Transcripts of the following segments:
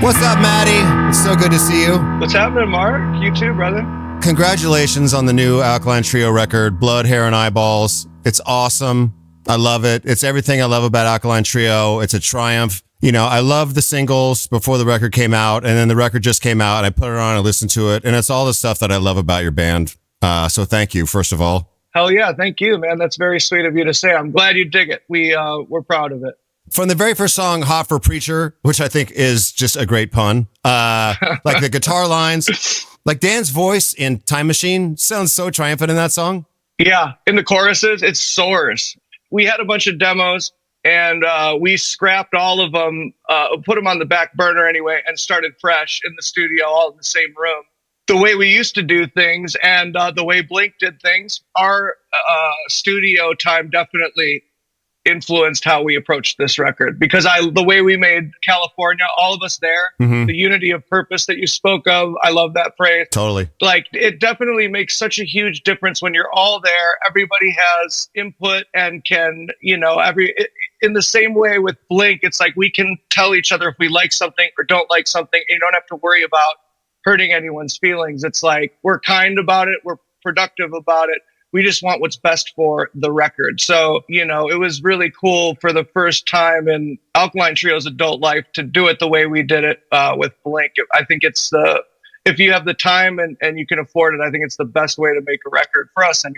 What's up, Maddie? It's so good to see you. What's happening, Mark? You too, brother. Congratulations on the new Alkaline Trio record, Blood, Hair, and Eyeballs. It's awesome. I love it. It's everything I love about Alkaline Trio. It's a triumph. You know, I loved the singles before the record came out, and then the record just came out, and I put it on and listened to it, and it's all the stuff that I love about your band. So thank you, first of all. Hell yeah, thank you, man. That's very sweet of you to say. I'm glad you dig it. We're proud of it. From the very first song, Hot for Preacher, which I think is just a great pun, like the guitar lines, like Dan's voice in Time Machine sounds so triumphant in that song. Yeah, in the choruses, it soars. We had a bunch of demos, and we scrapped all of them, put them on the back burner anyway, and started fresh in the studio, all in the same room. The way we used to do things and the way Blink did things, our studio time definitely influenced how we approached this record, because the way we made California, all of us there, the unity of purpose that you spoke of, I love that phrase. Totally. Like, it definitely makes such a huge difference when you're all there. Everybody has input and can, in the same way with Blink, it's like we can tell each other if we like something or don't like something, and you don't have to worry about hurting anyone's feelings. It's like, we're kind about it, we're productive about it. We just want what's best for the record. So, it was really cool for the first time in Alkaline Trio's adult life to do it the way we did it with Blink. I think it's if you have the time and you can afford it, I think it's the best way to make a record for us anyway.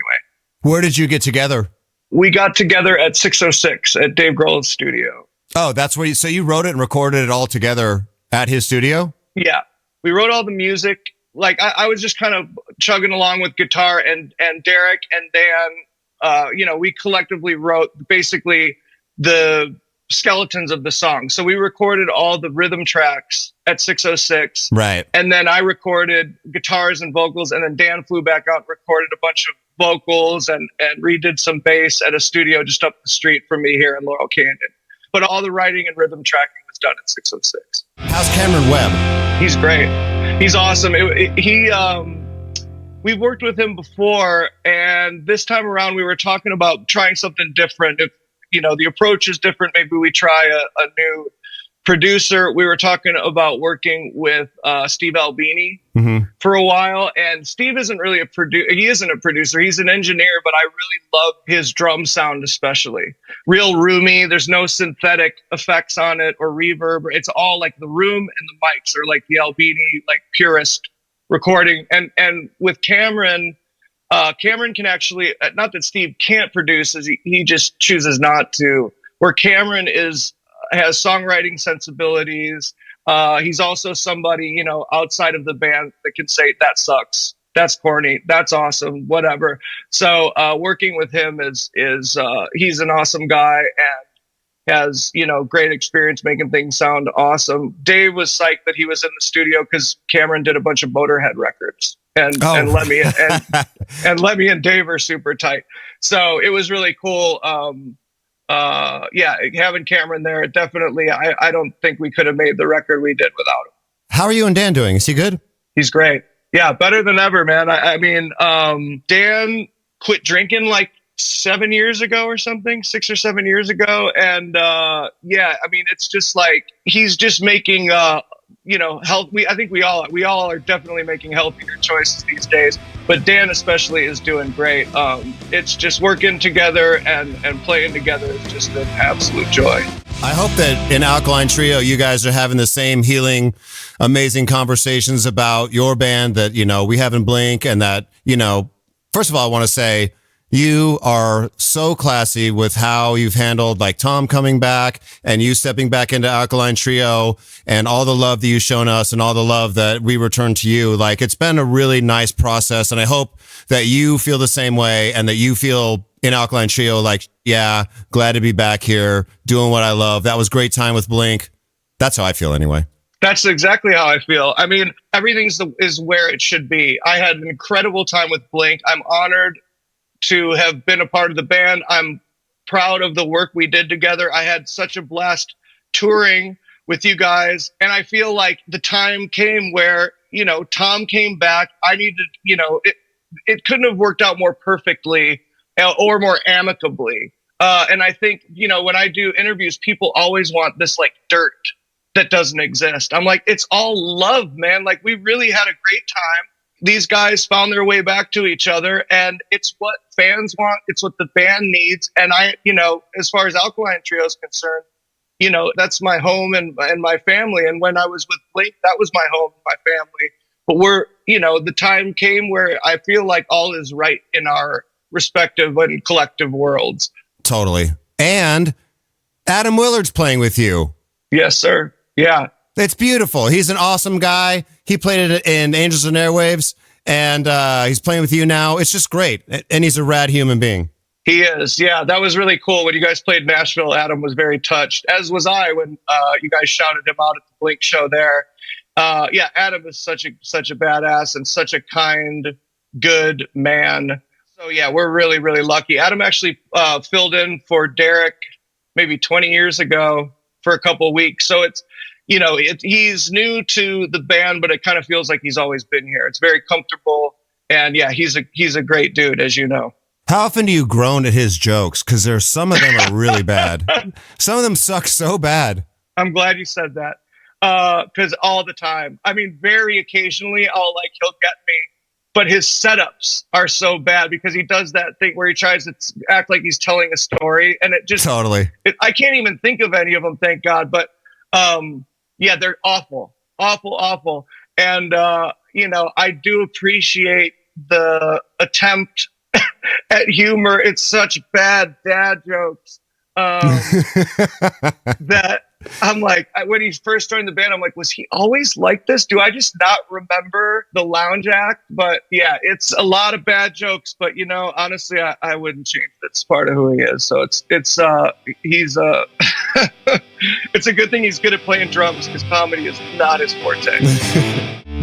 Where did you get together? We got together at 606 at Dave Grohl's studio. Oh, that's where so you wrote it and recorded it all together at his studio? Yeah. We wrote all the music. Like, I was just kind of chugging along with guitar, and Derek and Dan, we collectively wrote basically the skeletons of the song. So we recorded all the rhythm tracks at 606. Right. And then I recorded guitars and vocals, and then Dan flew back out and recorded a bunch of vocals and redid some bass at a studio just up the street from me here in Laurel Canyon. But all the writing and rhythm tracking was done at 606. How's Cameron Webb? He's great. He's awesome. We've worked with him before, and this time around we were talking about trying something different. If the approach is different, maybe we try a new producer. We were talking about working with Steve Albini for a while, and Steve isn't really a producer. He isn't a producer. He's an engineer, but I really love his drum sound, especially real roomy. There's no synthetic effects on it or reverb. It's all like the room and the mics are like the Albini, like purist recording. And with Cameron, Cameron can actually, not that Steve can't produce, he just chooses not to. Where Cameron has songwriting sensibilities. He's also somebody, outside of the band that can say, that sucks, that's corny, that's awesome, whatever. So working with him is he's an awesome guy and has, great experience making things sound awesome. Dave was psyched that he was in the studio because Cameron did a bunch of Motorhead records. And Lemmy and Lemmy and Dave are super tight. So it was really cool. Having Cameron there, definitely, I don't think we could have made the record we did without him. How are you and Dan doing? Is he good? He's great. Yeah, better than ever, man. I mean, Dan quit drinking like 7 years ago or something, 6 or 7 years ago. And it's just like, he's just making, health. I think we all are definitely making healthier choices these days, but Dan especially is doing great. It's just working together and playing together is just an absolute joy. I hope that in Alkaline Trio, you guys are having the same healing, amazing conversations about your band that, we have in Blink, and that, first of all, I want to say, you are so classy with how you've handled like Tom coming back and you stepping back into Alkaline Trio and all the love that you've shown us and all the love that we return to you. Like, it's been a really nice process. And I hope that you feel the same way and that you feel in Alkaline Trio, like, yeah, glad to be back here doing what I love. That was great time with Blink. That's how I feel anyway. That's exactly how I feel. I mean, everything is where it should be. I had an incredible time with Blink. I'm honored to have been a part of the band. I'm proud of the work we did together. I had such a blast touring with you guys. And I feel like the time came where, Tom came back. I needed, it couldn't have worked out more perfectly or more amicably. And I think, when I do interviews, people always want this like dirt that doesn't exist. I'm like, it's all love, man. Like, we really had a great time. These guys found their way back to each other, and it's what fans want. It's what the band needs. And as far as Alkaline Trio is concerned, that's my home and my family. And when I was with Blink, that was my home and my family. But the time came where I feel like all is right in our respective and collective worlds. Totally. And Adam Willard's playing with you. Yes, sir. Yeah. It's beautiful. He's an awesome guy. He played it in Angels and Airwaves, and he's playing with you now. It's just great. And he's a rad human being. He is. Yeah, that was really cool. When you guys played Nashville, Adam was very touched, as was I when you guys shouted him out at the Blink show there. Adam is such a badass and such a kind, good man. So yeah, we're really, really lucky. Adam actually filled in for Derek maybe 20 years ago for a couple of weeks. So it's, he's new to the band, but it kind of feels like he's always been here. It's very comfortable. And yeah, he's a great dude, as you know. How often do you groan at his jokes? Because there's some of them are really bad. Some of them suck so bad. I'm glad you said that. Because all the time, I mean, very occasionally he'll get me, but his setups are so bad because he does that thing where he tries to act like he's telling a story, and it just totally. I can't even think of any of them, thank God. But they're awful. And I do appreciate the attempt at humor. It's such bad dad jokes that I'm like, when he first joined the band, I'm like, was he always like this? Do I just not remember the lounge act? But yeah, it's a lot of bad jokes, but honestly, I wouldn't change it. It's part of who he is. So it's it's a good thing he's good at playing drums, because comedy is not his forte.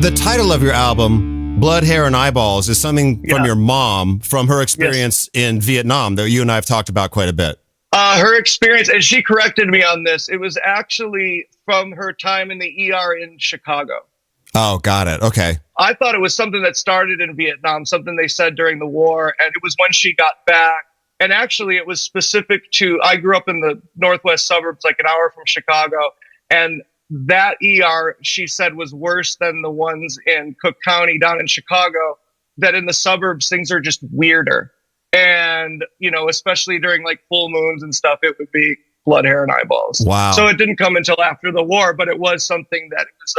The title of your album, Blood, Hair, and Eyeballs, is something from your mom, from her experience in Vietnam that you and I have talked about quite a bit. Her experience, and she corrected me on this, it was actually from her time in the ER in Chicago. Oh, got it. Okay. I thought it was something that started in Vietnam, something they said during the war, and it was when she got back. And actually, it was specific to, I grew up in the northwest suburbs, like an hour from Chicago, and that ER, she said, was worse than the ones in Cook County down in Chicago, that in the suburbs, things are just weirder. And, especially during like full moons and stuff, it would be blood, hair, and eyeballs. Wow. So it didn't come until after the war, but it was something that it was,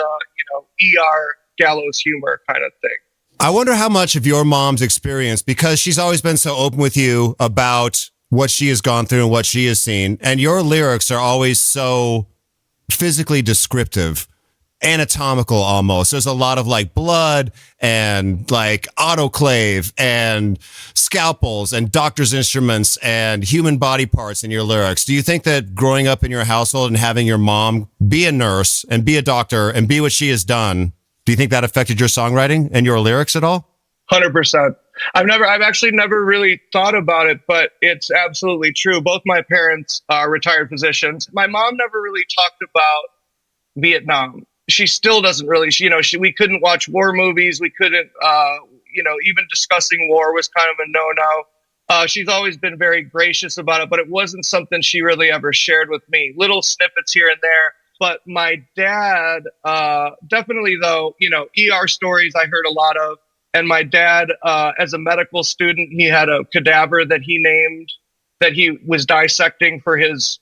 ER gallows humor kind of thing. I wonder how much of your mom's experience, because she's always been so open with you about what she has gone through and what she has seen, and your lyrics are always so physically descriptive, anatomical almost. There's a lot of like blood and like autoclave and scalpels and doctor's instruments and human body parts in your lyrics. Do you think that growing up in your household and having your mom be a nurse and be a doctor and be what she has done, do you think that affected your songwriting and your lyrics at all? 100%. I've actually never really thought about it, but it's absolutely true. Both my parents are retired physicians. My mom never really talked about Vietnam. She still doesn't really, we couldn't watch war movies. We couldn't, even discussing war was kind of a no-no. She's always been very gracious about it, but it wasn't something she really ever shared with me. Little snippets here and there. But my dad, definitely though, ER stories I heard a lot of. And my dad, as a medical student, he had a cadaver that he named, that he was dissecting for his,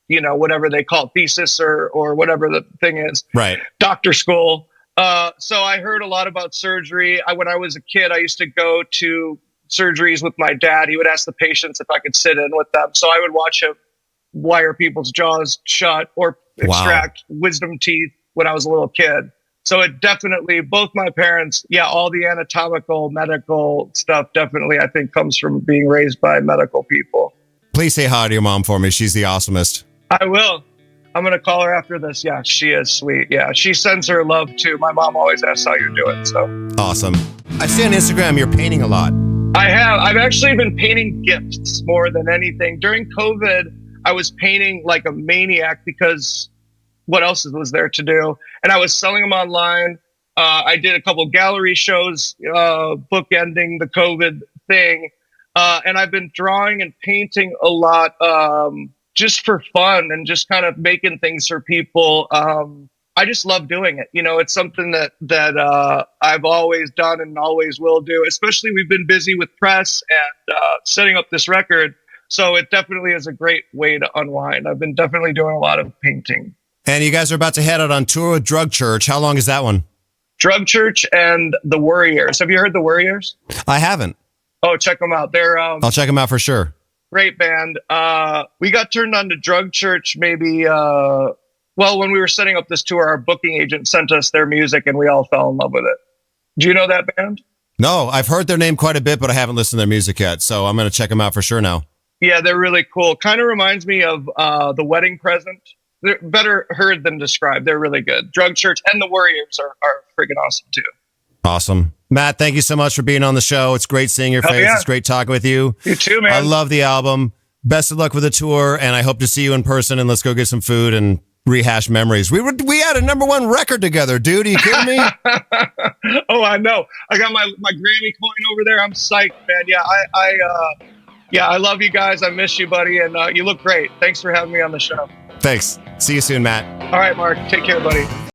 whatever they call it, thesis or whatever the thing is. Right. Doctor school. So I heard a lot about surgery. When I was a kid, I used to go to surgeries with my dad. He would ask the patients if I could sit in with them. So I would watch him wire people's jaws shut or extract wisdom teeth when I was a little kid. So it definitely, both my parents, all the anatomical, medical stuff definitely, I think, comes from being raised by medical people. Please say hi to your mom for me. She's the awesomest. I will. I'm going to call her after this. Yeah, she is sweet. Yeah, she sends her love too. My mom always asks how you're doing. So awesome. I see on Instagram you're painting a lot. I have. I've actually been painting gifts more than anything. During COVID, I was painting like a maniac because what else was there to do? And I was selling them online. I did a couple gallery shows, bookending the COVID thing. And I've been drawing and painting a lot just for fun and just kind of making things for people. I just love doing it. You know, it's something that I've always done and always will do. Especially we've been busy with press and setting up this record, so it definitely is a great way to unwind. I've been definitely doing a lot of painting. And you guys are about to head out on tour with Drug Church. How long is that one? Drug Church and the Warriors. Have you heard the Warriors? I haven't. Oh, check them out. They're I'll check them out for sure. Great band. We got turned on to Drug Church maybe when we were setting up this tour, our booking agent sent us their music and we all fell in love with it. Do you know that band? No, I've heard their name quite a bit, but I haven't listened to their music yet. So I'm going to check them out for sure now. Yeah, they're really cool. Kind of reminds me of The Wedding Present. They're better heard than described. They're really good. Drug Church and the Warriors are friggin' awesome too. Awesome. Matt, thank you so much for being on the show. It's great seeing your face. Yeah. It's great talking with you. You too, man. I love the album. Best of luck with the tour, and I hope to see you in person, and let's go get some food and rehash memories. We had a #1 record together, dude. Are you kidding me? Oh, I know. I got my Grammy coin over there. I'm psyched, man. Yeah, I love you guys. I miss you, buddy, and you look great. Thanks for having me on the show. Thanks. See you soon, Matt. All right, Mark. Take care, buddy.